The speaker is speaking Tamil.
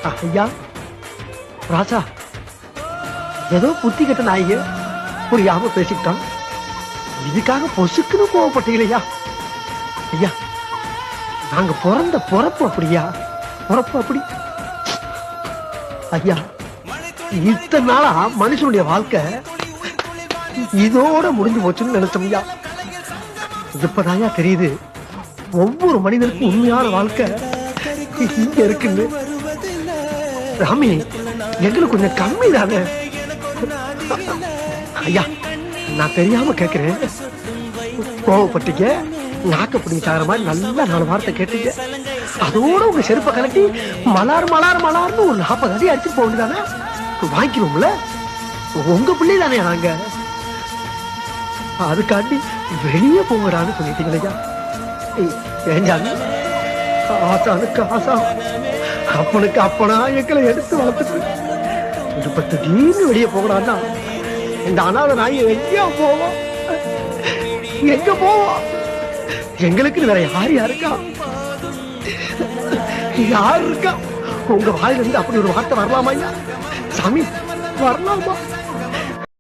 ஐயா ராஜா, ஏதோ புத்தி கட்ட நாய்ங்க புரியாம பேசிக்கிட்டான். இதுக்காக பொசுக்குன்னு கோவப்பட்டீங்களா? ஐயா, நாங்க பிறந்த பொறப்பு அப்படியா? பொறப்பு அப்படி. ஐயா, இத்தனை நாளா மனுஷனுடைய வாழ்க்கை இதோட முடிஞ்சு போச்சுன்னு நினைச்சோம் ஐயா. இப்பதாயா தெரியுது ஒவ்வொரு மனிதனுக்கும் உண்மையான வாழ்க்கை இங்க இருக்குன்னு. ராமி, எங்களுக்கு கொஞ்சம் கம்மி தானே. ஐயா, நான் தெரியாம கேக்குறேன், கோவப்பட்டீங்க, நாக்கப்படி சாகிற மாதிரி நல்லா 4 வார்த்தை கேட்டீங்க. அதோட உங்க செருப்பை கலட்டி மலார் மலார் மலார்னு ஒரு 40 அடி அடிச்சு போக வேண்டியதானே? வாங்கிக்கணும்ல, உங்க பிள்ளை தானே நாங்க. அதுக்காண்டி வெளியே போங்கடான்னு சொல்லிட்டீங்களா? ஏஞ்சாங்க ஆசானுக்கு ஆசா, அப்பனுக்கு அப்பனா எங்களை எடுத்து வளர்த்துட்டு இப்ப திடீர்னு வெளியே போகலான்னா இந்த அனாதை நாய் எங்கேயா போவோம்? எங்க போவோம்? எங்களுக்கு வேற யார் இருக்கா? யார் இருக்கா? உங்க வாயிலிருந்து அப்படி ஒரு வார்த்தை வரலாமா ஐயா? சாமி, வரலாமா?